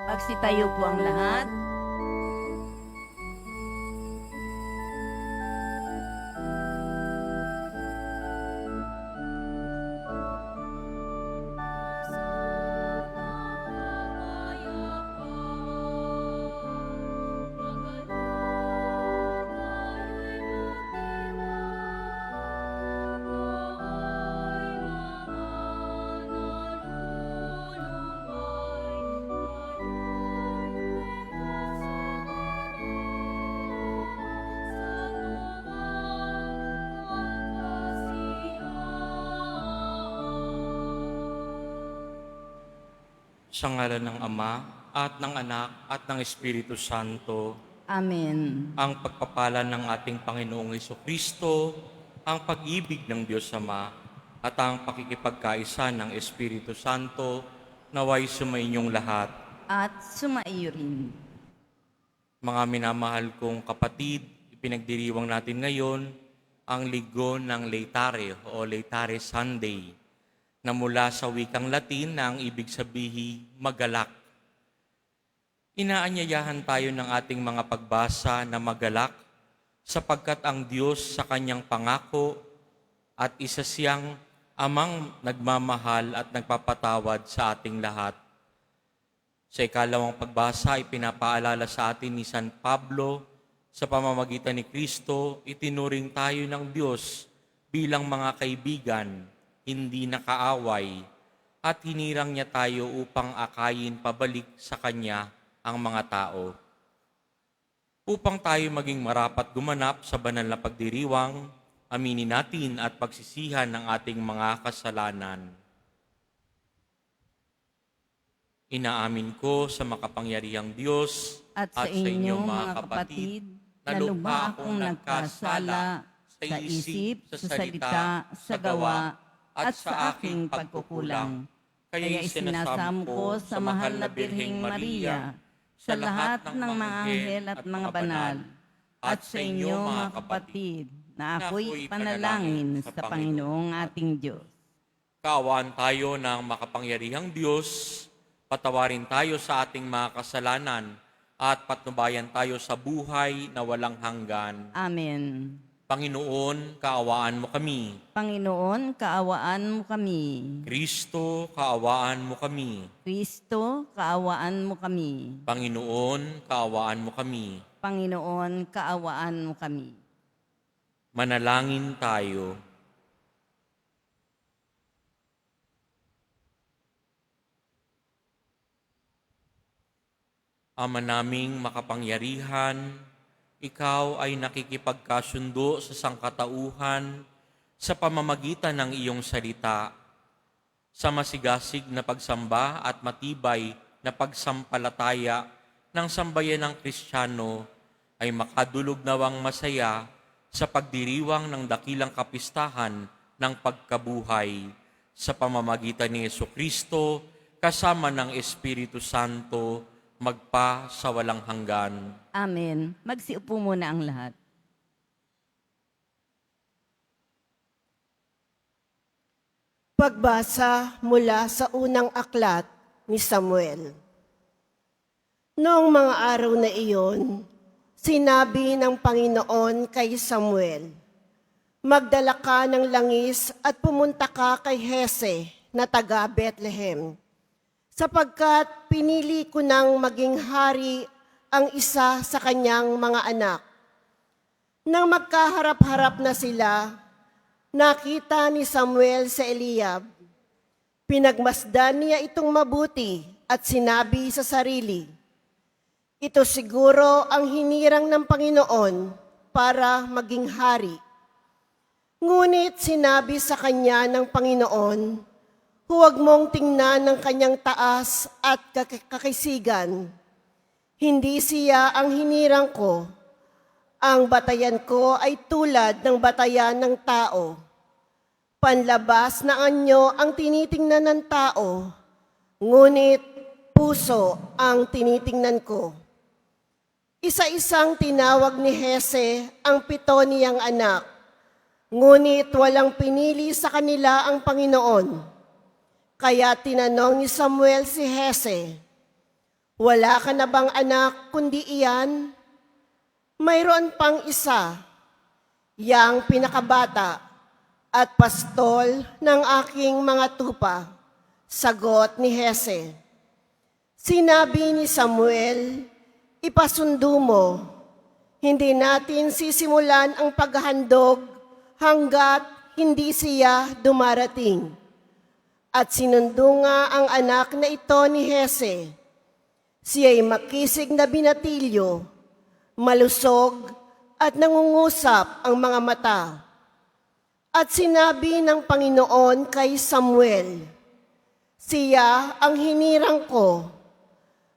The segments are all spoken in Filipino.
Magsitayo po ang lahat. Sa ngalan ng Ama, at ng Anak, at ng Espiritu Santo, Amen. ang pagpapala ng ating Panginoong Jesucristo, ang pag-ibig ng Diyos Ama, at ang pakikipagkaisa ng Espiritu Santo, naway sumainyong lahat. At sumaiyo rin. Mga minamahal kong kapatid, ipinagdiriwang natin ngayon ang linggo ng Laetare o Laetare Sunday, na mula sa wikang Latin na ang ibig sabihin magalak. Inaanyayahan tayo ng ating mga pagbasa na magalak sapagkat ang Diyos sa kanyang pangako at isa siyang amang nagmamahal at nagpapatawad sa ating lahat. Sa ikalawang pagbasa, ipinapaalala sa atin ni San Pablo sa pamamagitan ni Kristo, itinuring tayo ng Diyos bilang mga kaibigan, hindi nakaaway, at hinirang niya tayo upang akayin pabalik sa Kanya ang mga tao. Upang tayo maging marapat gumanap sa banal na pagdiriwang, aminin natin at pagsisihan ng ating mga kasalanan. Inaamin ko sa makapangyarihang Diyos At sa inyong mga kapatid, na lubha akong nagkasala sa isip, sa salita, sa gawa, at sa aking pagkukulang. Kaya isinasam ko sa mahal na Birheng Maria, sa lahat ng mga anghel at mga banal, at sa inyo mga kapatid, na ako'y panalangin sa Panginoong ating Diyos. Kaawaan tayo ng makapangyarihang Diyos, patawarin tayo sa ating mga kasalanan, at patnubayan tayo sa buhay na walang hanggan. Amen. Panginoon, kaawaan mo kami. Panginoon, kaawaan mo kami. Kristo, kaawaan mo kami. Kristo, kaawaan mo kami. Panginoon, kaawaan mo kami. Panginoon, kaawaan mo kami. Manalangin tayo. Ama naming makapangyarihan, Ikaw ay nakikipagkasundo sa sangkatauhan sa pamamagitan ng iyong salita. Sa masigasig na pagsamba at matibay na pagsampalataya ng sambayan ng Kristiyano ay makadulog nawang masaya sa pagdiriwang ng dakilang kapistahan ng pagkabuhay sa pamamagitan ni Jesucristo kasama ng Espiritu Santo magpa sa walang hanggan. Amen. Magsiupo muna ang lahat. Pagbasa mula sa unang aklat ni Samuel. Noong mga araw na iyon, sinabi ng Panginoon kay Samuel, "Magdala ka ng langis at pumunta ka kay Hese na taga Bethlehem, sapagkat pinili ko nang maging hari ang isa sa kanyang mga anak." Nang magkaharap-harap na sila, nakita ni Samuel si Eliab. Pinagmasdan niya itong mabuti at sinabi sa sarili, "Ito siguro ang hinirang ng Panginoon para maging hari." Ngunit sinabi sa kanya ng Panginoon, "Huwag mong tingnan ng kanyang taas at kakisigan. Hindi siya ang hinirang ko. Ang batayan ko ay tulad ng batayan ng tao. Panlabas na anyo ang tinitingnan ng tao, ngunit puso ang tinitingnan ko." Isa-isang tinawag ni Hese ang 7 niyang anak, ngunit walang pinili sa kanila ang Panginoon. Kaya tinanong ni Samuel si Hese, Wala ka na bang anak kundi iyan? Mayroon pang isa, yang pinakabata at pastol ng aking mga tupa. Sagot ni Jese. Sinabi ni Samuel, ipasundo mo. Hindi natin sisimulan ang paghahandog hanggat hindi siya dumarating. At sinundo nga ang anak na ito ni Jese. Siya'y makisig na binatilyo, malusog at nangungusap ang mga mata. At sinabi ng Panginoon kay Samuel, siya ang hinirang ko,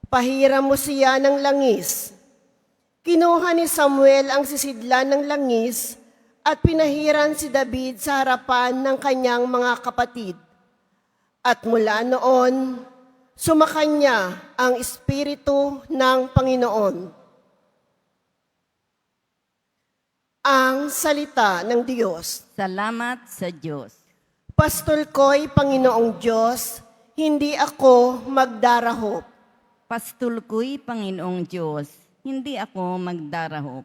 pahiram mo siya ng langis. Kinuha ni Samuel ang sisidlan ng langis at pinahiran si David sa harapan ng kanyang mga kapatid. At mula noon, sumakanya ang Espiritu ng Panginoon. Ang salita ng Diyos. Salamat sa Diyos. Pastol ko'y Panginoong Diyos, hindi ako magdarahop. Pastol ko'y Panginoong Diyos, hindi ako magdarahop.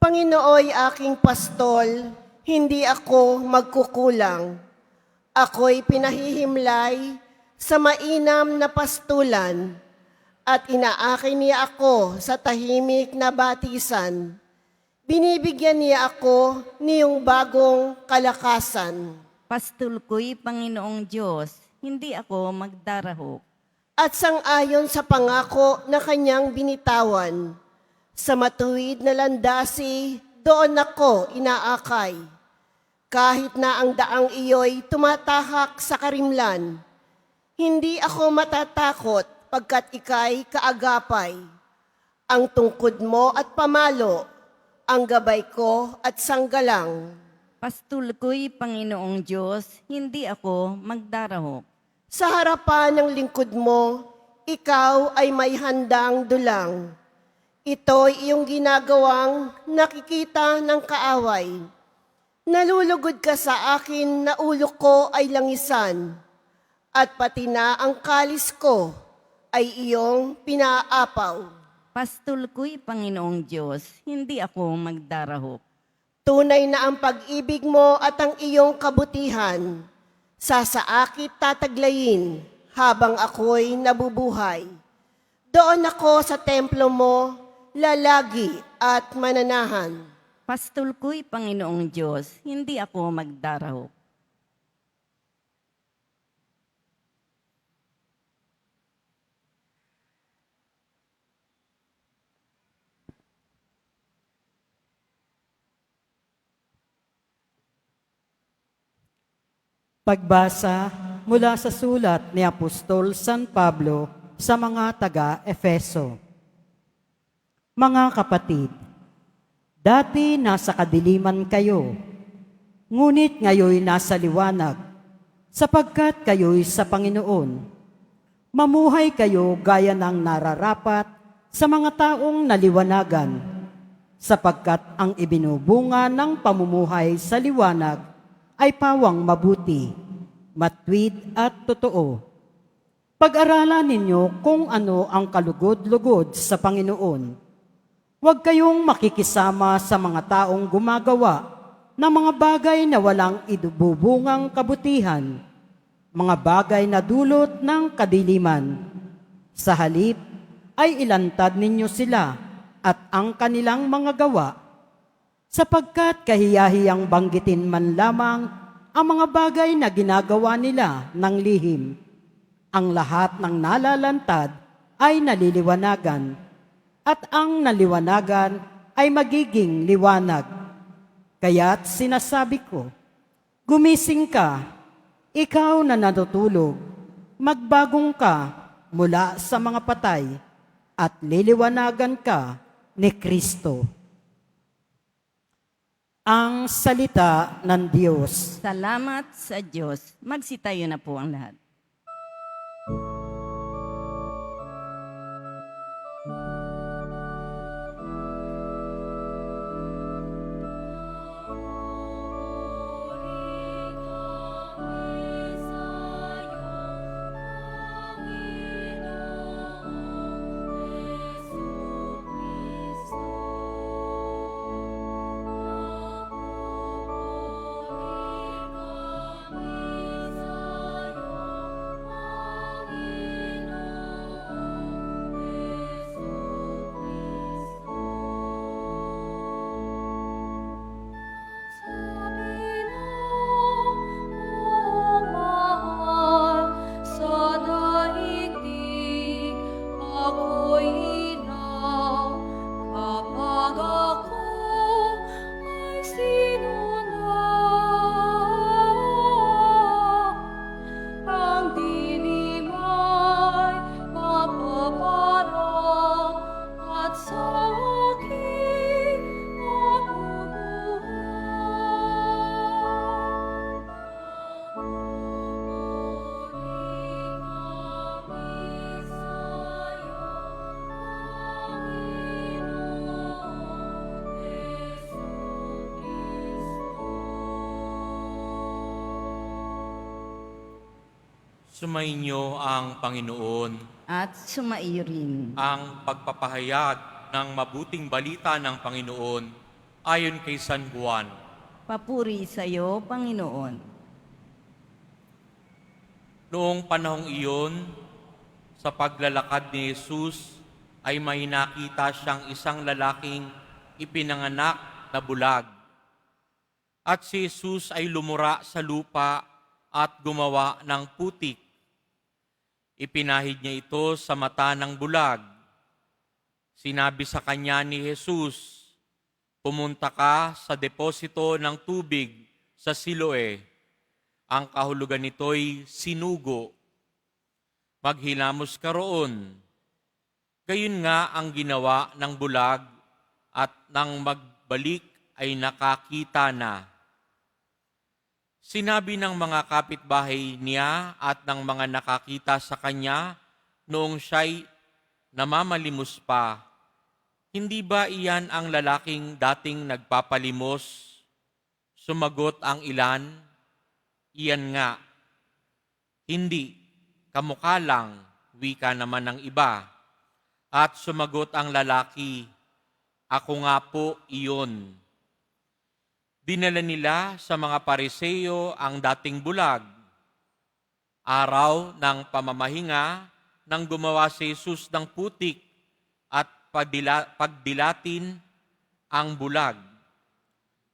Panginooy aking pastol, hindi ako magkukulang. Ako'y pinahihimlay sa mainam na pastulan at inaakin niya ako sa tahimik na batisan. Binibigyan niya ako niyong bagong kalakasan. Pastol ko'y Panginoong Diyos, hindi ako magdarahop. At sang-ayon sa pangako na kanyang binitawan, sa matuwid na landasi, doon ako inaakay. Kahit na ang daang iyo'y tumatahak sa karimlan, hindi ako matatakot pagkat ika'y kaagapay. Ang tungkod mo at pamalo, ang gabay ko at sanggalang. Pastol ko'y Panginoong Diyos, hindi ako magdarahop. Sa harapan ng lingkod mo, ikaw ay may handang dulang. Ito'y iyong ginagawang nakikita ng kaaway. Nalulugod ka sa akin na ulo ko ay langisan, at pati na ang kalis ko ay iyong pinaapaw. Pastol ko'y Panginoong Diyos, hindi ako magdarahop. Tunay na ang pag-ibig mo at ang iyong kabutihan, sasaakit tataglayin habang ako'y nabubuhay. Doon ako sa templo mo, lalagi at mananahan. Pastol ko'y Panginoong Diyos, hindi ako magdarahop. Pagbasa mula sa sulat ni Apostol San Pablo sa mga taga-Efeso. Mga kapatid, dati nasa kadiliman kayo, ngunit ngayoy nasa liwanag, sapagkat kayo'y sa Panginoon. Mamuhay kayo gaya ng nararapat sa mga taong naliwanagan, sapagkat ang ibinubunga ng pamumuhay sa liwanag ay pawang mabuti, matwid at totoo. Pag-aralan ninyo kung ano ang kalugod-lugod sa Panginoon. Huwag kayong makikisama sa mga taong gumagawa ng mga bagay na walang idububungang kabutihan, mga bagay na dulot ng kadiliman. Sa halip ay ilantad ninyo sila at ang kanilang mga gawa, sapagkat kahiyahiyang banggitin man lamang ang mga bagay na ginagawa nila ng lihim. Ang lahat ng nalalantad ay naliliwanagan, at ang naliwanagan ay magiging liwanag. Kaya't sinasabi ko, gumising ka, ikaw na natutulog, magbagong ka mula sa mga patay, at liliwanagan ka ni Kristo. Ang salita ng Diyos. Salamat sa Diyos. Magsitayo na po ang lahat. Sumainyo ang Panginoon. At sumaiyo rin. Ang pagpapahayag ng mabuting balita ng Panginoon ayon kay San Juan. Papuri sa iyo, Panginoon. Noong panahong iyon, sa paglalakad ni Jesus, ay may nakita siyang isang lalaking ipinanganak na bulag. At si Jesus ay lumura sa lupa at gumawa ng putik. Ipinahid niya ito sa mata ng bulag. Sinabi sa kanya ni Jesus, "Pumunta ka sa deposito ng tubig sa Siloe." Ang kahulugan nito'y sinugo. Maghilamos ka roon. Gayon nga ang ginawa ng bulag at nang magbalik ay nakakita na. Sinabi ng mga kapitbahay niya at ng mga nakakita sa kanya noong siya'y namamalimos pa, "Hindi ba iyan ang lalaking dating nagpapalimos?" Sumagot ang ilan, "Iyan nga." "Hindi, kamukha lang," wika naman ng iba. At sumagot ang lalaki, "Ako nga po iyon." Dinala nila sa mga Pariseo ang dating bulag. Araw ng pamamahinga nang gumawa si Jesus ng putik at pagdilatin ang bulag.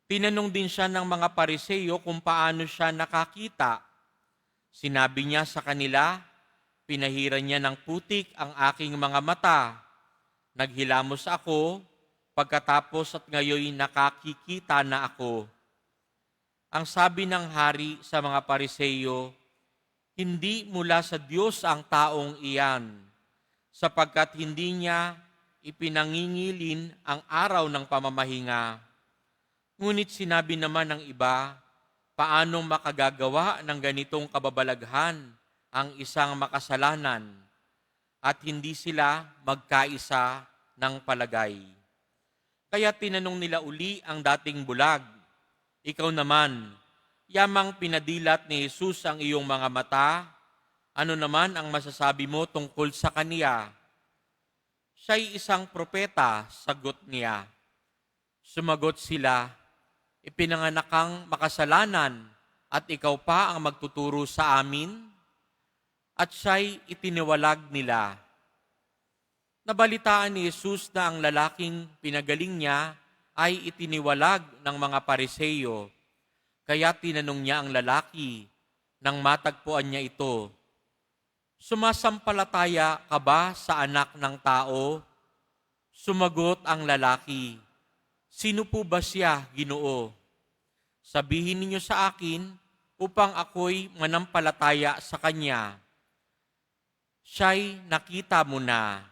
Tinanong din siya ng mga Pariseo kung paano siya nakakita. Sinabi niya sa kanila, "Pinahiran niya ng putik ang aking mga mata. Naghilamos ako, pagkatapos at ngayoy nakakikita na ako." Ang sabi ng hari sa mga Pariseo, "Hindi mula sa Diyos ang taong iyan, sapagkat hindi niya ipinangingilin ang araw ng pamamahinga." Ngunit sinabi naman ng iba, "Paano makagagawa ng ganitong kababalaghan ang isang makasalanan?" At hindi sila magkaisa ng palagay. Kaya tinanong nila uli ang dating bulag, "Ikaw naman, yamang pinadilat ni Jesus ang iyong mga mata, ano naman ang masasabi mo tungkol sa kaniya?" "Siya'y isang propeta," sagot niya. Sumagot sila, "Ipinanganak kang makasalanan at ikaw pa ang magtuturo sa amin?" At siya'y itiniwalag nila. Nabalitaan ni Jesus na ang lalaking pinagaling niya ay itiniwalag ng mga Pariseo. Kaya tinanong niya ang lalaki nang matagpuan niya ito, "Sumasampalataya ka ba sa anak ng tao?" Sumagot ang lalaki, "Sino po ba siya, Ginoo? Sabihin ninyo sa akin upang ako'y manampalataya sa kanya." "Siya'y nakita mo na.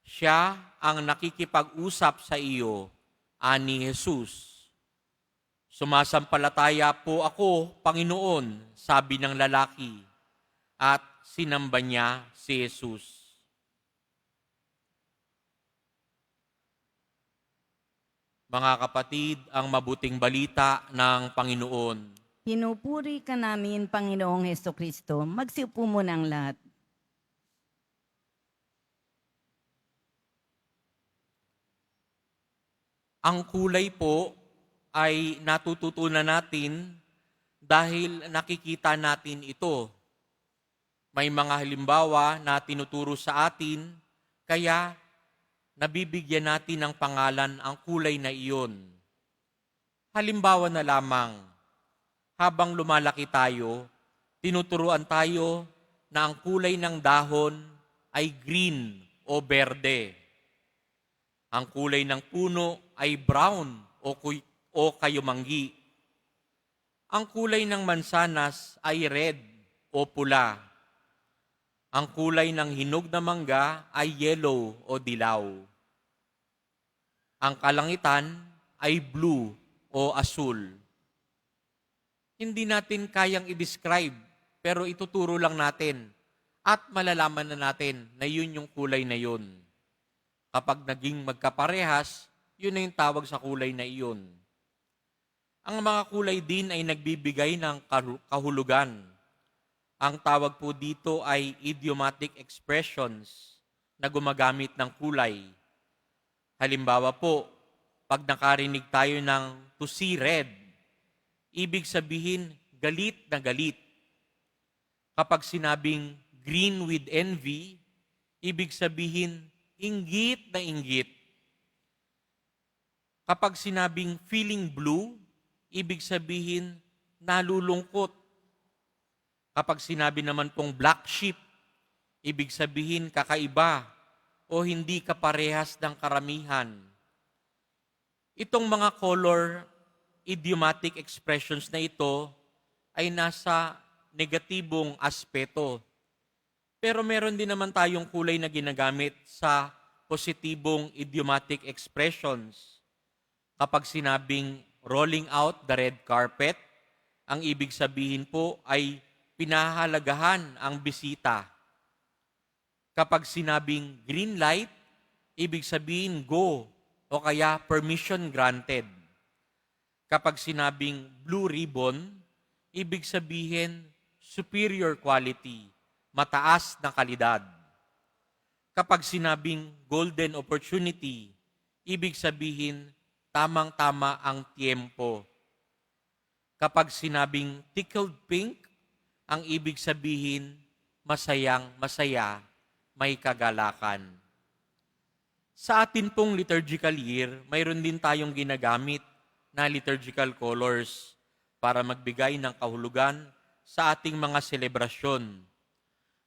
Siya ang nakikipag-usap sa iyo," ani Jesus. "Sumasampalataya po ako, Panginoon," sabi ng lalaki, at sinamba niya si Jesus. Mga kapatid, ang mabuting balita ng Panginoon. Pinupuri ka namin, Panginoong Hesukristo. Magsiupo muna ang lahat. Ang kulay po ay natututunan natin dahil nakikita natin ito. May mga halimbawa na tinuturo sa atin, kaya nabibigyan natin ng pangalan ang kulay na iyon. Halimbawa na lamang, habang lumalaki tayo, tinuturuan tayo na ang kulay ng dahon ay green o berde. Ang kulay ng puno ay brown o kayumanggi. Ang kulay ng mansanas ay red o pula. Ang kulay ng hinog na mangga ay yellow o dilaw. Ang kalangitan ay blue o asul. Hindi natin kayang i-describe, pero ituturo lang natin at malalaman na natin na yun yung kulay na yun. Kapag naging magkaparehas, yun na yung tawag sa kulay na iyon. Ang mga kulay din ay nagbibigay ng kahulugan. Ang tawag po dito ay idiomatic expressions na gumagamit ng kulay. Halimbawa po, pag nakarinig tayo ng to see red, ibig sabihin galit na galit. Kapag sinabing green with envy, ibig sabihin inggit na inggit. Kapag sinabing feeling blue, ibig sabihin nalulungkot. Kapag sinabi naman pong black sheep, ibig sabihin kakaiba o hindi kaparehas ng karamihan. Itong mga color idiomatic expressions na ito ay nasa negatibong aspeto. Pero meron din naman tayong kulay na ginagamit sa positibong idiomatic expressions. Kapag sinabing rolling out the red carpet, ang ibig sabihin po ay pinahahalagahan ang bisita. Kapag sinabing green light, ibig sabihin go o kaya permission granted. Kapag sinabing blue ribbon, ibig sabihin superior quality, mataas na kalidad. Kapag sinabing golden opportunity, ibig sabihin tamang-tama ang tiempo. Kapag sinabing tickled pink, ang ibig sabihin masayang masaya, may kagalakan. Sa atin pong liturgical year, mayroon din tayong ginagamit na liturgical colors para magbigay ng kahulugan sa ating mga selebrasyon.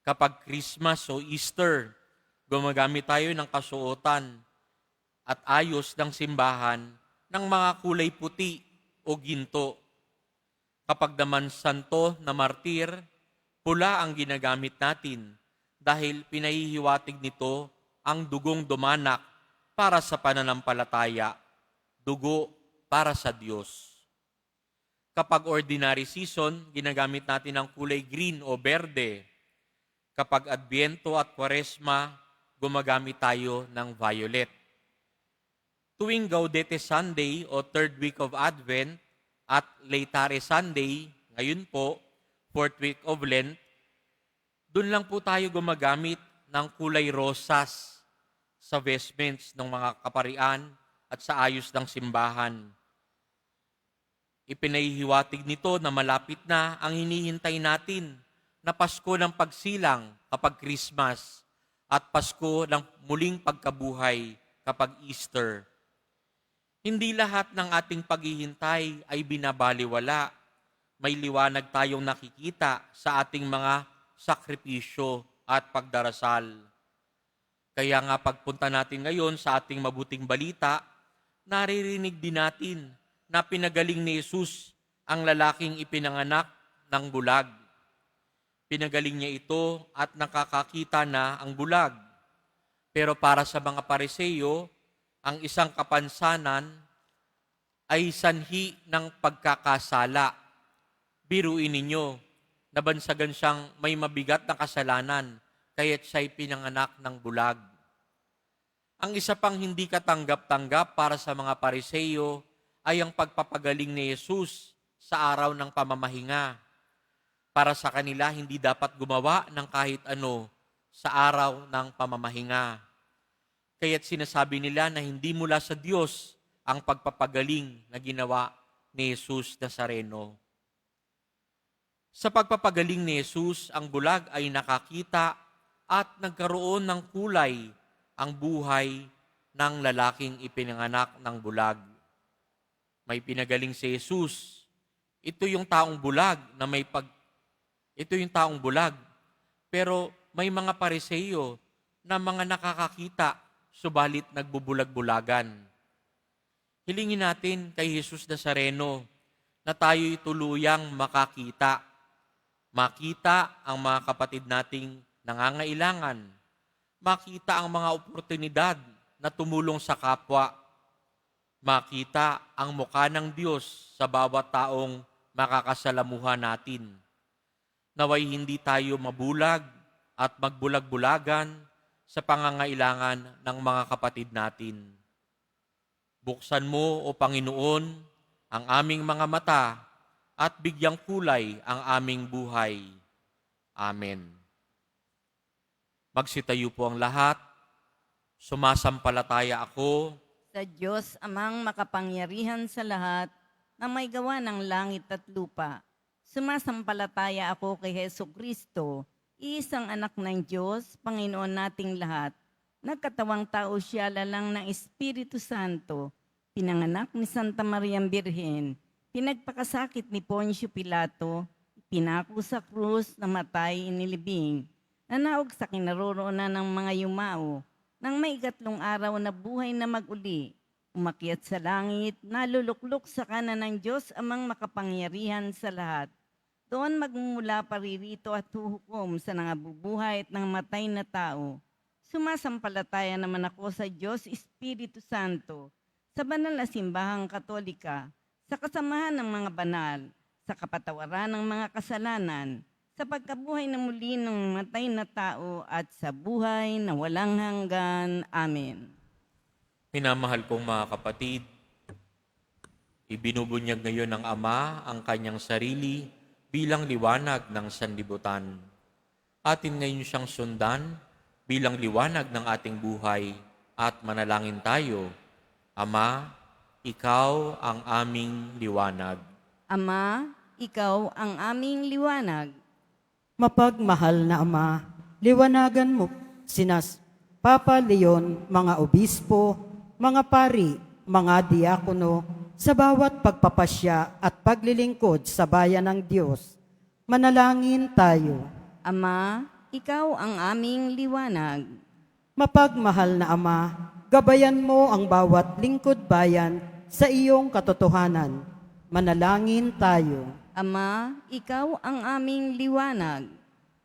Kapag Christmas o Easter, gumagamit tayo ng kasuotan at ayos ng simbahan ng mga kulay puti o ginto. Kapag naman santo na martir, pula ang ginagamit natin dahil pinahihiwatig nito ang dugong dumanak para sa pananampalataya, dugo para sa Diyos. Kapag ordinary season, ginagamit natin ang kulay green o berde. Kapag Adbyento at Kwaresma, gumagamit tayo ng violet. Tuwing Gaudete Sunday o third week of Advent at Laetare Sunday, ngayon po, fourth week of Lent, doon lang po tayo gumagamit ng kulay rosas sa vestments ng mga kaparian at sa ayos ng simbahan. Ipinahihiwatig nito na malapit na ang hinihintay natin na Pasko ng pagsilang kapag Christmas at Pasko ng muling pagkabuhay kapag Easter. Hindi lahat ng ating paghihintay ay binabaliwala. May liwanag tayong nakikita sa ating mga sakripisyo at pagdarasal. Kaya nga pagpunta natin ngayon sa ating mabuting balita, naririnig din natin na pinagaling ni Jesus ang lalaking ipinanganak ng bulag. Pinagaling niya ito at nakakakita na ang bulag. Pero para sa mga Pariseo, ang isang kapansanan ay sanhi ng pagkakasala. Biruin ninyo, nabansagan siyang may mabigat na kasalanan, kaya't siya'y pinanganak ng bulag. Ang isa pang hindi katanggap-tanggap para sa mga Pariseo ay ang pagpapagaling ni Jesus sa araw ng pamamahinga. Para sa kanila, hindi dapat gumawa ng kahit ano sa araw ng pamamahinga. Kaya't sinasabi nila na hindi mula sa Diyos ang pagpapagaling na ginawa ni Jesus Nazareno. Sa pagpapagaling ni Jesus, ang bulag ay nakakita at nagkaroon ng kulay ang buhay ng lalaking ipinanganak ng bulag. May pinagaling si Jesus. Ito yung taong bulag pero may mga Pariseo na mga nakakakita subalit nagbubulag-bulagan. Hilingin natin kay Jesus Nazareno na tayo'y tuluyang makakita. Makita ang mga kapatid nating nangangailangan. Makita ang mga oportunidad na tumulong sa kapwa. Makita ang mukha ng Diyos sa bawat taong makakasalamuhan natin. Naway hindi tayo mabulag at magbulag-bulagan sa pangangailangan ng mga kapatid natin. Buksan mo, O Panginoon, ang aming mga mata at bigyang kulay ang aming buhay. Amen. Magsitayo po ang lahat. Sumasampalataya ako Sa Diyos amang makapangyarihan sa lahat na may gawa ng langit at lupa. Sumasampalataya ako kay Hesu Kristo, iisang anak ng Diyos, Panginoon nating lahat. Nagkatawang tao siya lalang ng Espiritu Santo, pinanganak ni Santa Mariang Birhen, pinagpakasakit ni Poncio Pilato, pinako sa krus, namatay, inilibing, nanaog sa kinaroroonan ng mga yumao, nang may ikatlong araw na buhay na mag-uli, umakyat sa langit, naluluklok sa kanan ng Diyos amang makapangyarihan sa lahat. Doon magmumula paririto at huhukom sa nangabubuhay at ng matay na tao. Sumasampalataya naman ako sa Diyos Espiritu Santo, sa banal na simbahang katolika, sa kasamahan ng mga banal, sa kapatawaran ng mga kasalanan, sa pagkabuhay na muli ng matay na tao at sa buhay na walang hanggan. Amen. Minamahal kong mga kapatid, ibinubunyag ngayon ng Ama ang kanyang sarili bilang liwanag ng sanlibutan. Atin ngayon siyang sundan bilang liwanag ng ating buhay at manalangin tayo. Ama, ikaw ang aming liwanag. Ama, ikaw ang aming liwanag. Mapagmahal na Ama, liwanagan mo sinas Papa Leon, mga obispo, mga pari, mga diakono, sa bawat pagpapasya at paglilingkod sa bayan ng Diyos. Manalangin tayo. Ama, ikaw ang aming liwanag. Mapagmahal na Ama, gabayan mo ang bawat lingkod bayan sa iyong katotohanan. Manalangin tayo. Ama, ikaw ang aming liwanag.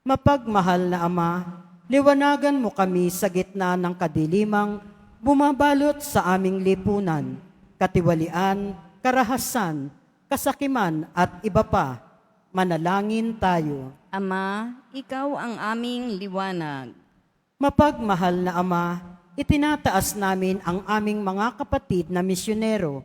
Mapagmahal na Ama, liwanagan mo kami sa gitna ng kadilimang bumabalot sa aming lipunan, katiwalian, karahasan, kasakiman at iba pa. Manalangin tayo. Ama, ikaw ang aming liwanag. Mapagmahal na Ama, itinataas namin ang aming mga kapatid na misyonero.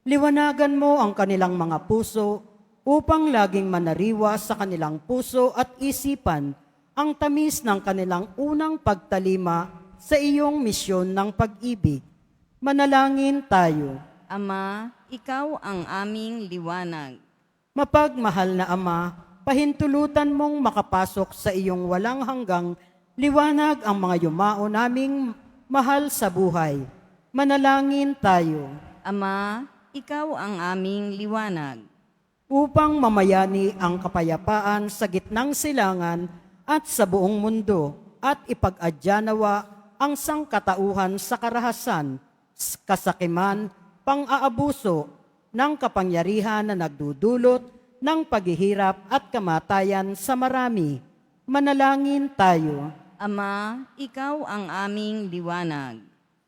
Liwanagan mo ang kanilang mga puso upang laging manariwa sa kanilang puso at isipan ang tamis ng kanilang unang pagtalima sa iyong misyon ng pag-ibig. Manalangin tayo. Ama, ikaw ang aming liwanag. Mapagmahal na Ama, pahintulutan mong makapasok sa iyong walang hanggang liwanag ang mga yumao naming mahal sa buhay. Manalangin tayo. Ama, ikaw ang aming liwanag. Upang mamayani ang kapayapaan sa gitnang silangan at sa buong mundo at ipag-adya nawa ang sangkatauhan sa karahasan, kasakiman, pang-aabuso ng kapangyarihan na nagdudulot ng paghihirap at kamatayan sa marami. Manalangin tayo. Ama, ikaw ang aming liwanag.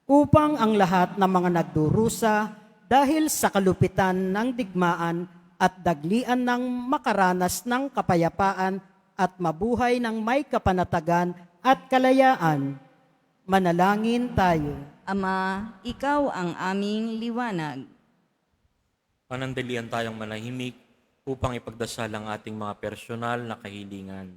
Upang ang lahat ng mga nagdurusa dahil sa kalupitan ng digmaan at daglian ng makaranas ng kapayapaan at mabuhay ng may kapanatagan at kalayaan. Manalangin tayo. Ama, ikaw ang aming liwanag. Panandalian tayong manahimik upang ipagdasal ang ating mga personal na kahilingan.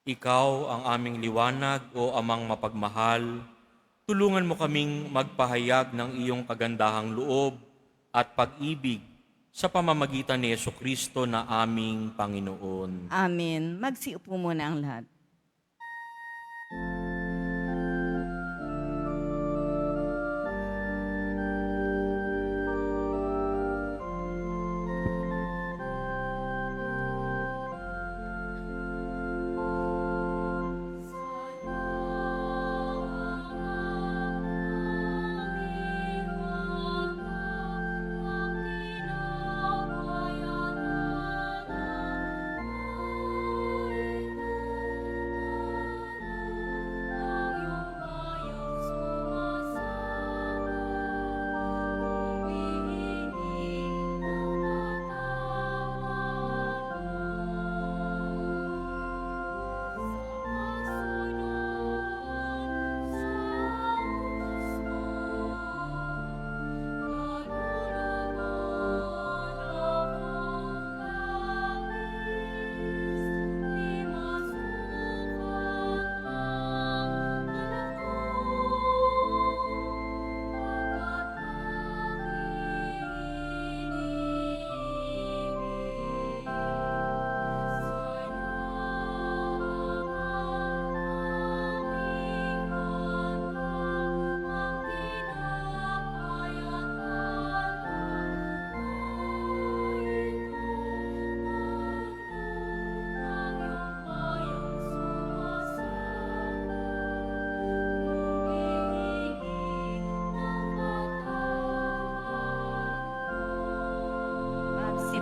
Ikaw ang aming liwanag, o Amang mapagmahal. Tulungan mo kaming magpahayag ng iyong kagandahang loob at pag-ibig sa pamamagitan ni Jesucristo na aming Panginoon. Amen. Magsiupo muna ang lahat.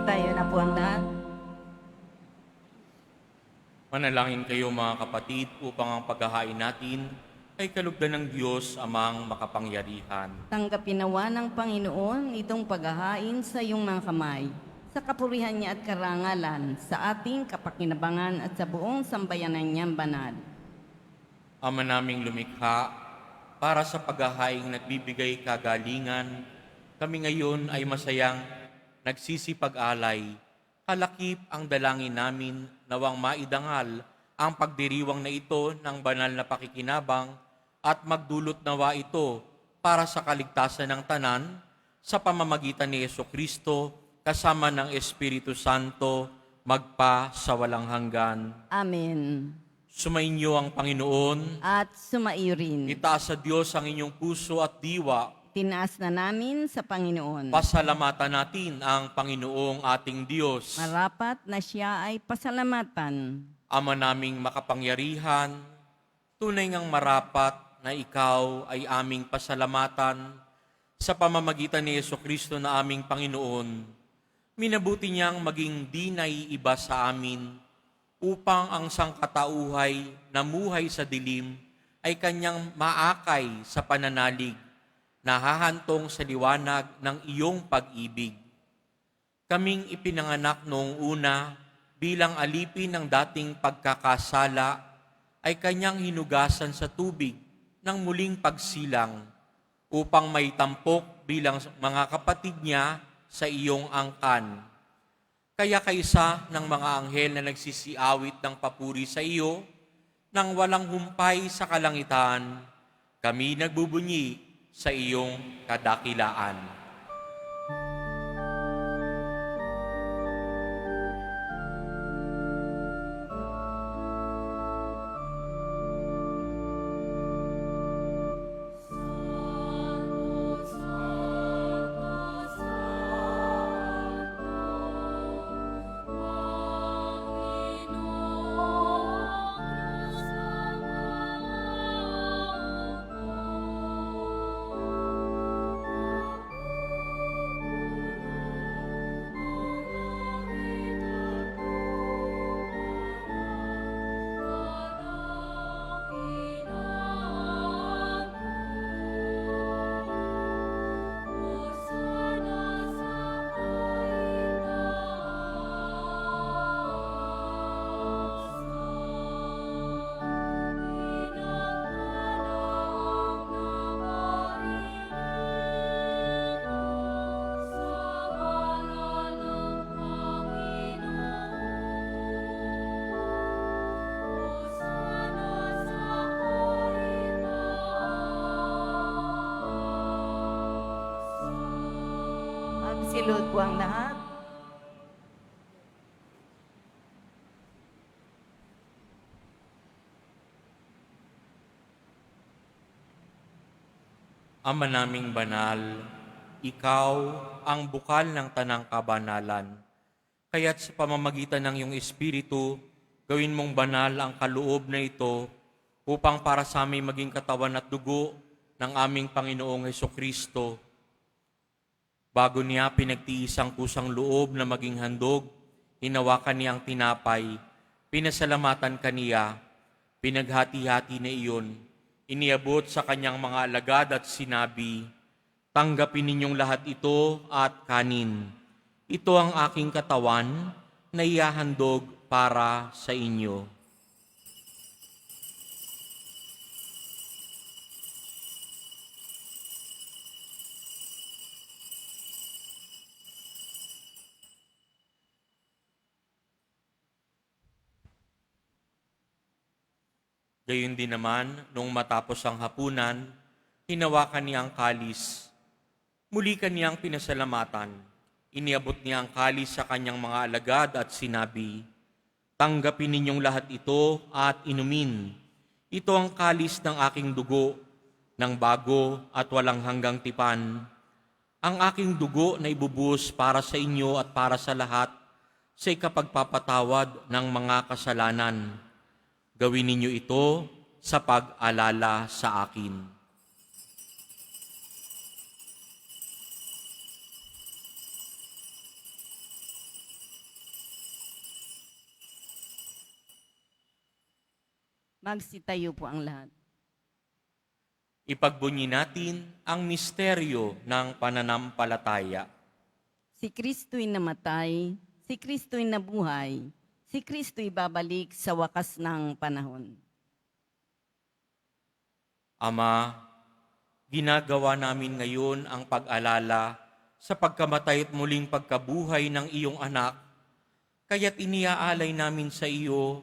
Tayo na po ang lahat. Manalangin kayo mga kapatid upang ang paghahain natin ay kalugdan ng Diyos amang makapangyarihan. Tanggapin nawa ng Panginoon itong paghahain sa iyong mga kamay, sa kapurihan niya at karangalan, sa ating kapakinabangan at sa buong sambayanan niyang banal. Ama naming lumikha, para sa paghahaing nagbibigay kagalingan, kami ngayon ay masayang nagsisipag-alay. Kalakip ang dalangin namin nawang maidangal ang pagdiriwang na ito ng banal na pakikinabang at magdulot nawa ito para sa kaligtasan ng tanan sa pamamagitan ni Jesucristo kasama ng Espiritu Santo magpa sa walang hanggan. Amen. Sumainyo ang Panginoon. At sumaiyo rin. Itaas sa Diyos ang inyong puso at diwa. Tinaas na namin sa Panginoon. Pasalamatan natin ang Panginoong ating Diyos. Marapat na siya ay pasalamatan. Ama naming makapangyarihan, tunay ngang marapat na ikaw ay aming pasalamatan sa pamamagitan ni Jesucristo na aming Panginoon. Minabuti niyang maging di naiiba sa amin upang ang sangkatauhay na muhay sa dilim ay kanyang maakay sa pananalig, nahahantong sa liwanag ng iyong pag-ibig. Kaming ipinanganak noong una bilang alipin ng dating pagkakasala ay kanyang hinugasan sa tubig ng muling pagsilang upang may tampok bilang mga kapatid niya sa iyong angkan. Kaya kaisa ng mga anghel na nagsisiawit ng papuri sa iyo, nang walang humpay sa kalangitan, kami nagbubunyi sa iyong kadakilaan. Magsilod po ang lahat. Ama naming banal, ikaw ang bukal ng tanang kabanalan. Kaya't sa pamamagitan ng iyong Espiritu, gawin mong banal ang kaloob na ito upang para sa aming maging katawan at dugo ng aming Panginoong Hesukristo. Bago niya pinagtiis ang kusang loob na maging handog, hinawakan niya ang tinapay, pinasalamatan kaniya, pinaghati-hati na iyon, iniabot sa kanyang mga alagad at sinabi, "Tanggapin ninyong lahat ito at kanin. Ito ang aking katawan na ihahandog para sa inyo." Gayon din naman, nung matapos ang hapunan, hinawakan niya ang kalis. Muli kaniyang pinasalamatan. Iniabot niya ang kalis sa kanyang mga alagad at sinabi, "Tanggapin ninyong lahat ito at inumin. Ito ang kalis ng aking dugo, ng bago at walang hanggang tipan. Ang aking dugo na ibubuhos para sa inyo at para sa lahat sa ikapagpapatawad ng mga kasalanan. Gawin ninyo ito sa pag-alala sa akin." Magsitayo po ang lahat. Ipagbunyi natin ang misteryo ng pananampalataya. Si Kristo'y namatay, si Kristo'y nabuhay, si Kristo'y babalik sa wakas ng panahon. Ama, ginagawa namin ngayon ang pag-alala sa pagkamatay at muling pagkabuhay ng iyong anak, kaya't iniaalay namin sa iyo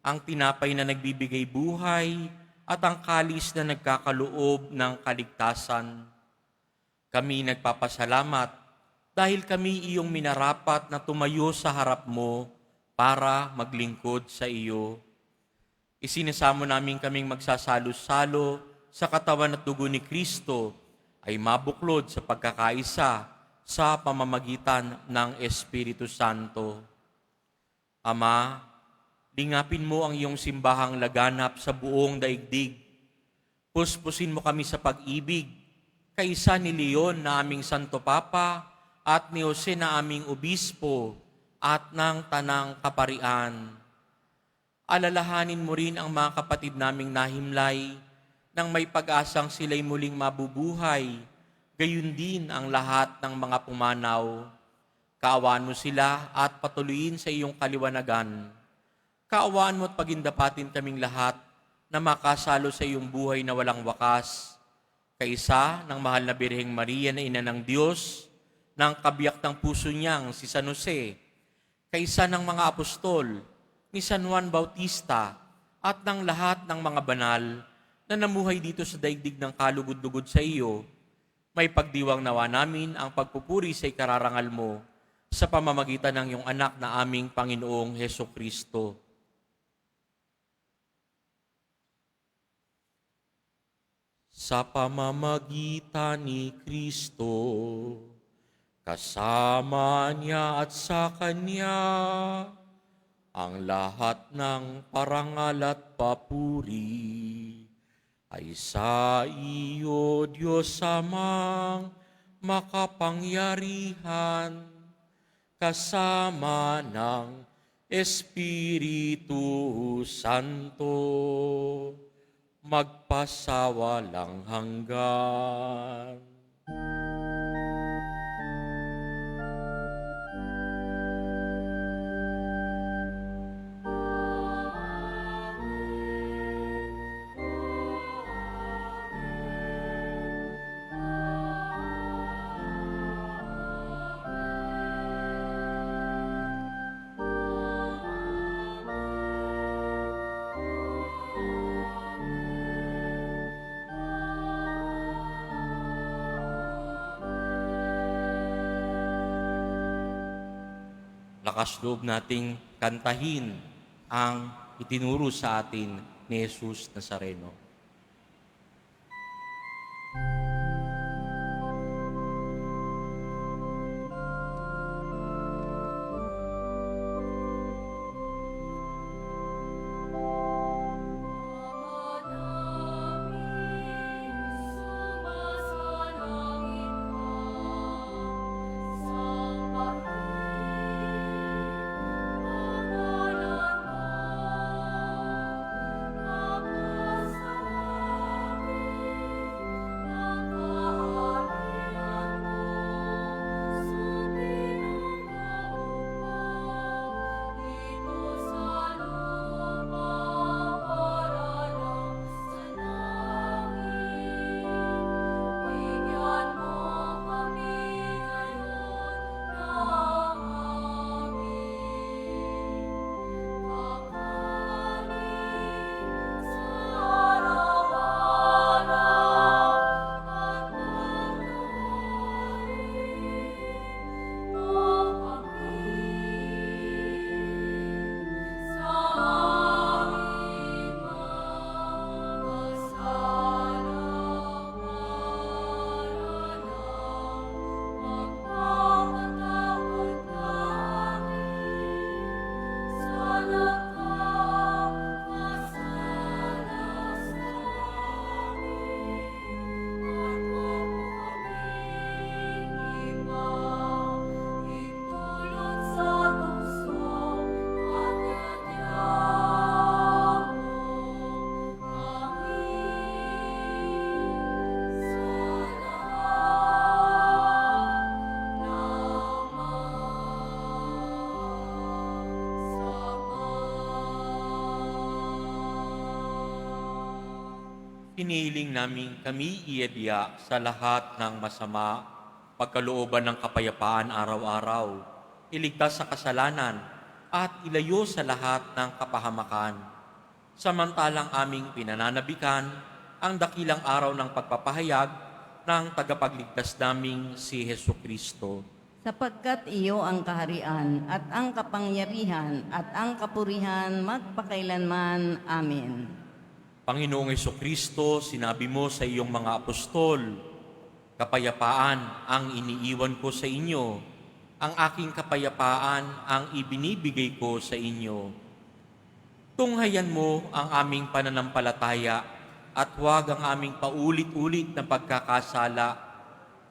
ang tinapay na nagbibigay buhay at ang kalis na nagkakaloob ng kaligtasan. Kami nagpapasalamat dahil kami iyong minarapat na tumayo sa harap mo para maglingkod sa iyo. Isinasamo namin kaming magsasalo-salo sa katawan at dugo ni Kristo ay mabuklod sa pagkakaisa sa pamamagitan ng Espiritu Santo. Ama, lingapin mo ang iyong simbahang laganap sa buong daigdig. Puspusin mo kami sa pag-ibig, kaisa ni Leon na aming Santo Papa at ni Jose na aming Obispo at ng Tanang Kaparian. Alalahanin mo rin ang mga kapatid naming nahimlay nang may pag-asang sila'y muling mabubuhay, gayon din ang lahat ng mga pumanaw. Kaawaan mo sila at patuloyin sa iyong kaliwanagan. Kaawaan mo at pagindapatin kaming lahat na makasalo sa iyong buhay na walang wakas. Kaisa ng mahal na Birheng Maria na Ina ng Diyos, ng kabiyak ng puso niyang si San Jose, kaisa ng mga apostol, ni San Juan Bautista, at ng lahat ng mga banal na namuhay dito sa daigdig ng kalugod-lugod sa iyo, may pagdiwang nawa namin ang pagpupuri sa ikararangal mo sa pamamagitan ng iyong anak na aming Panginoong Hesukristo. Sa pamamagitan ni Kristo, kasama niya at sa Kanya, ang lahat ng parangal at papuri ay sa iyo, Diyos Amang makapangyarihan, kasama ng Espiritu Santo, magpasawalang hanggan. Lakas loob nating kantahin ang itinuro sa atin ni Jesus Nazareno. Sa Hinihiling namin kami iadya sa lahat ng masama, pagkalooban ng kapayapaan araw-araw, iligtas sa kasalanan, at ilayo sa lahat ng kapahamakan. Samantalang aming pinananabikan ang dakilang araw ng pagpapahayag ng tagapagligtas naming si Hesu Kristo. Sapagkat iyo ang kaharian at ang kapangyarihan at ang kapurihan magpakailanman. Amen. Panginoong Kristo, sinabi mo sa iyong mga apostol, kapayapaan ang iniiwan ko sa inyo, ang aking kapayapaan ang ibinibigay ko sa inyo. Tunghayan mo ang aming pananampalataya at huwag ang aming paulit-ulit na pagkakasala.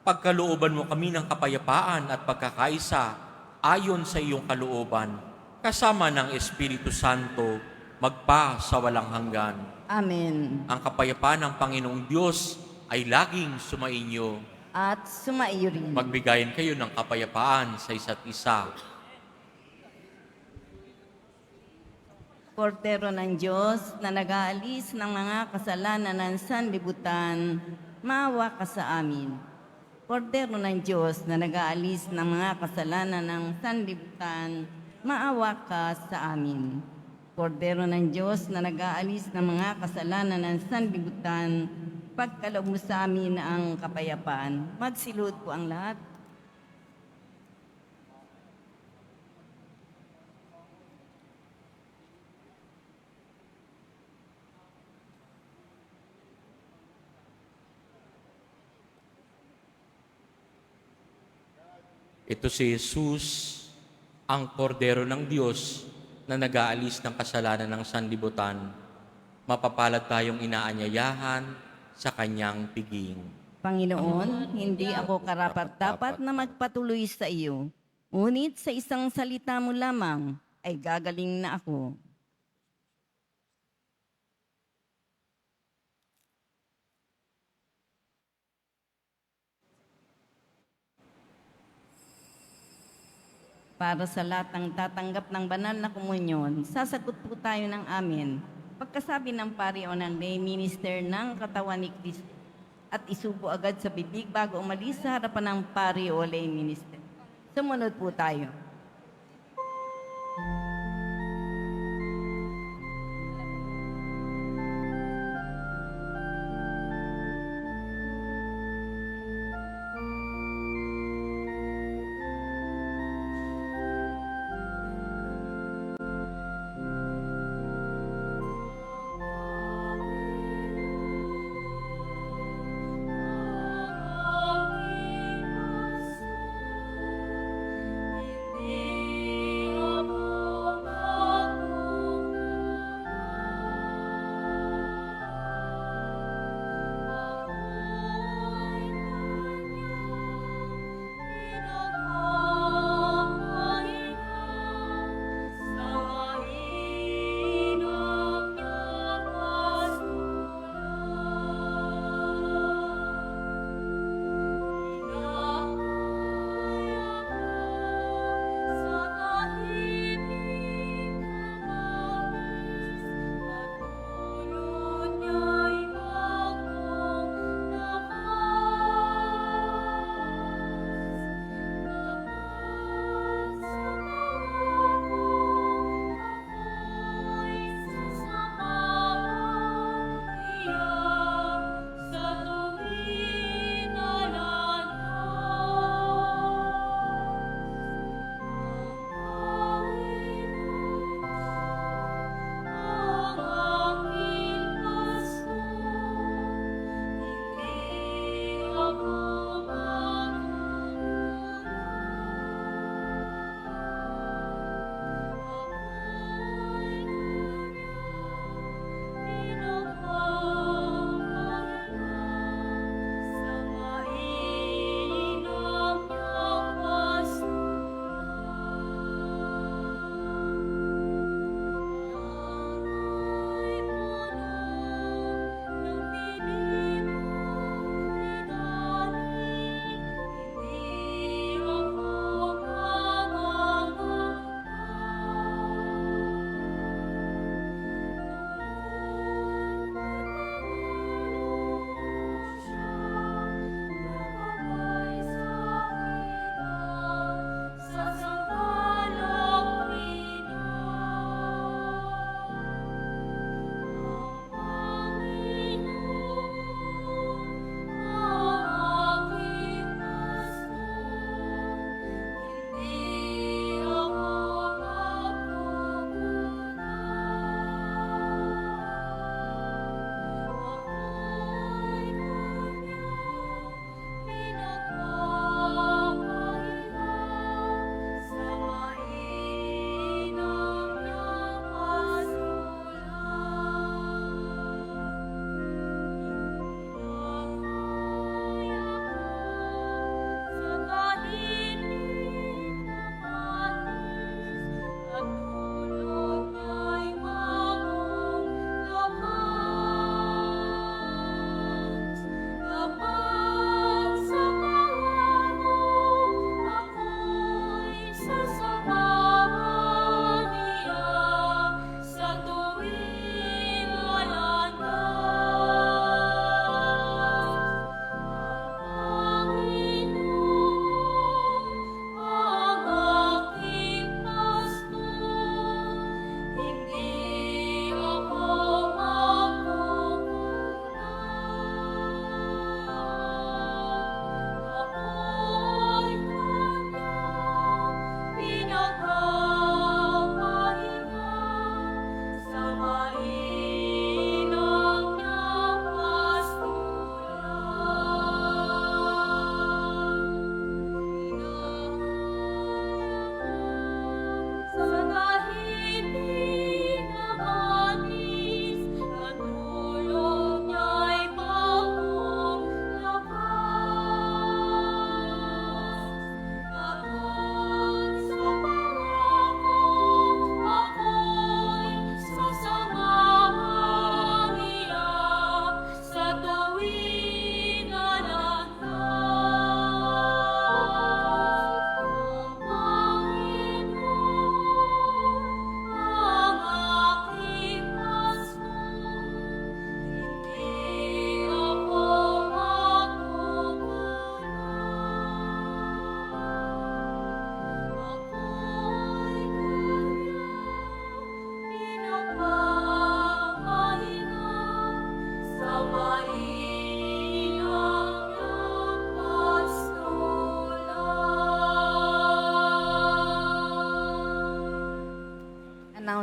Pagkalooban mo kami ng kapayapaan at pagkakaisa ayon sa iyong kalooban, kasama ng Espiritu Santo, magpa sa walang hanggan. Amen. Ang kapayapaan ng Panginoong Diyos ay laging sumainyo. At sumaiyo rin. Magbigayan kayo ng kapayapaan sa isa't isa. Kordero ng Diyos na nag-aalis ng mga kasalanan ng sanlibutan, maawa ka sa amin. Kordero ng Diyos na nag-aalis ng mga kasalanan ng sanlibutan, maawa ka sa amin. Kordero ng Diyos na nag-aalis ng mga kasalanan ng sanlibutan, pagkaloob mo sa amin ang kapayapaan. Magsilod po ang lahat. Ito si Jesus, ang kordero ng Diyos na nag-aalis ng kasalanan ng sanlibutan. Mapapalad tayong inaanyayahan sa kanyang piging. Panginoon, hindi ako karapat-dapat na magpatuloy sa iyo. Ngunit sa isang salita mo lamang ay gagaling na ako. Para sa lahat ng tatanggap ng banal na komunyon, sasagot po tayo ng amen. Pagkasabi ng pari o ng lay minister ng katawan ni Kristo at isubo agad sa bibig bago umalis sa harapan ng pari o lay minister. Sumunod po tayo.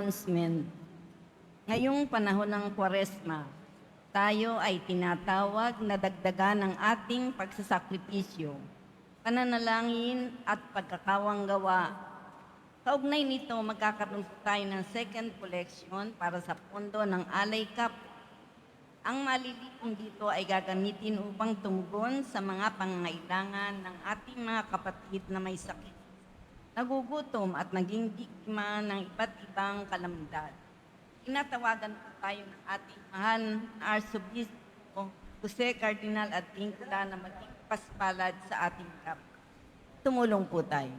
announcement. Ngayong panahon ng Kwaresma, tayo ay tinatawag na dagdagan ng ating pagsasakripisyo, pananalangin at pagkakawanggawa. Kaugnay nito, magkakaroon tayo ng second collection para sa pondo ng Alay Cup. Ang malilipong dito ay gagamitin upang tumugon sa mga pangangailangan ng ating mga kapatid na may sakit, nagugutom at naging biktima ng iba't ibang kalamidad. Tinatawagan po tayo ng ating mahal na Arsobispo Jose Cardinal Advincula na maging paspalad sa ating cup. Tumulong po tayo.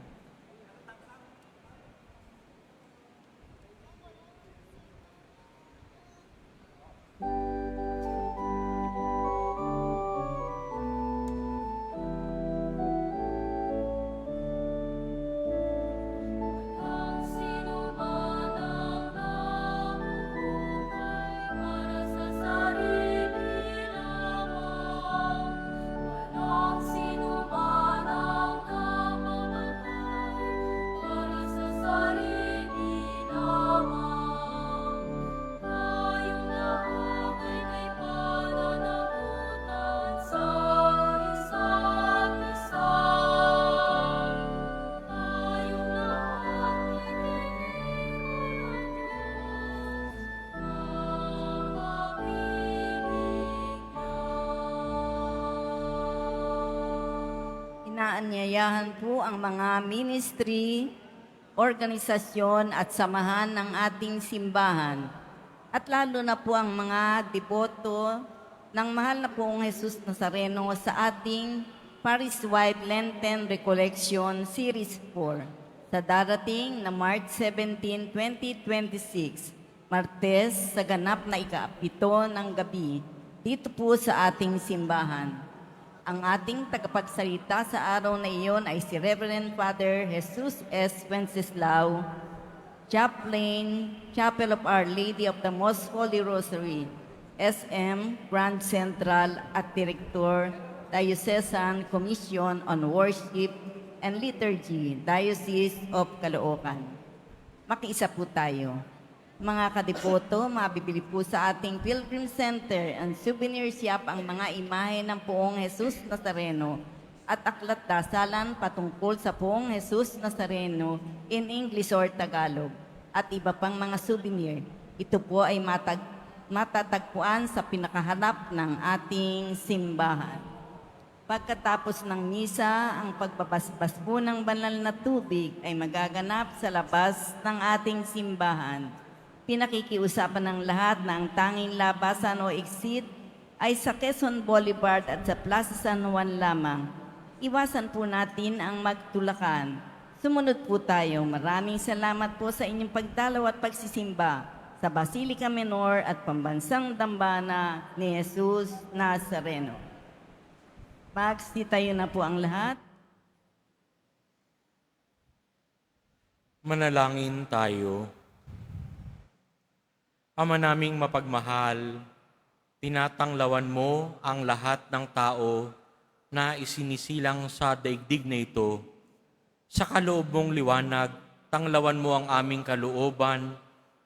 Inaanyayahan po ang mga ministry, organisasyon at samahan ng ating simbahan at lalo na po ang mga deboto ng mahal na poong Jesus Nazareno sa ating Paris-wide Lenten Recollection Series 4 sa darating na March 17, 2026, Martes sa ganap na ika-7 ng gabi dito po sa ating simbahan. Ang ating tagapagsalita sa araw na iyon ay si Reverend Father Jesus S. Wenceslao, Chaplain, Chapel of Our Lady of the Most Holy Rosary, SM, Grand Central at Director, Diocesan Commission on Worship and Liturgy, Diocese of Caloocan. Makiisa po tayo. Mga kadipoto, mabibili po sa ating Pilgrim Center and Souvenir Shop ang mga imahe ng poong Jesus Nazareno at aklat dasalan patungkol sa poong Jesus Nazareno in English or Tagalog at iba pang mga souvenir. Ito po ay matatagpuan sa pinakaharap ng ating simbahan. Pagkatapos ng misa, ang pagbabasbas po ng banal na tubig ay magaganap sa labas ng ating simbahan. Pinakikiusapan ng lahat na ang tanging labasan o exit ay sa Quezon Boulevard at sa Plaza San Juan lamang. Iwasan po natin ang magtulakan. Sumunod po tayo. Maraming salamat po sa inyong pagdalaw at pagsisimba sa Basilica Menor at Pambansang Dambana ni Jesus Nazareno. Magsitayo na po ang lahat. Manalangin tayo. Ama naming mapagmahal, tinatanglawan mo ang lahat ng tao na isinisilang sa daigdig na ito. Sa kaloob mong liwanag, tanglawan mo ang aming kalooban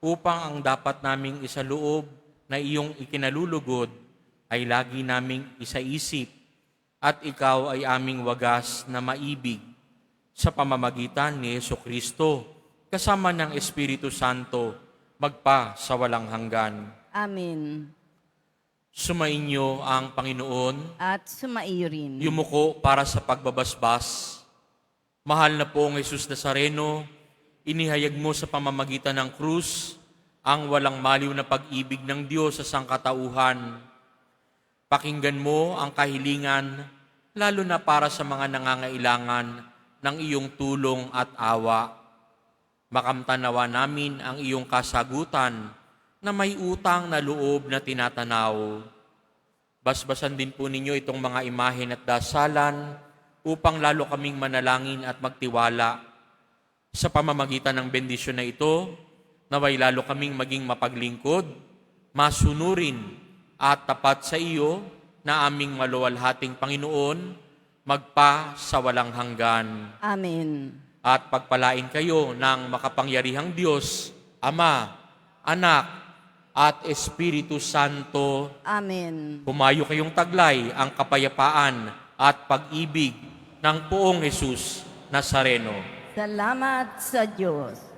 upang ang dapat naming isaloob na iyong ikinalulugod ay lagi naming isaisip at ikaw ay aming wagas na maibig sa pamamagitan ni Jesucristo kasama ng Espiritu Santo magpa sa walang hanggan. Amen. Sumainyo ang Panginoon. At sumaiyo rin. Yumuko para sa pagbabasbas. Mahal na poong Jesus Nazareno, inihayag mo sa pamamagitan ng krus ang walang maliw na pag-ibig ng Diyos sa sangkatauhan. Pakinggan mo ang kahilingan, lalo na para sa mga nangangailangan ng iyong tulong at awa. Makamtanawa namin ang iyong kasagutan na may utang na loob na tinatanaw. Basbasan din po ninyo itong mga imahen at dasalan upang lalo kaming manalangin at magtiwala. Sa pamamagitan ng bendisyon na ito, naway lalo kaming maging mapaglingkod, masunurin at tapat sa iyo na aming maluwalhating Panginoon, magpa sa walang hanggan. Amen. At pagpalain kayo ng makapangyarihang Diyos, Ama, Anak, at Espiritu Santo. Amen. Humayo kayong taglay ang kapayapaan at pag-ibig ng poong Jesus Nazareno. Salamat sa Diyos.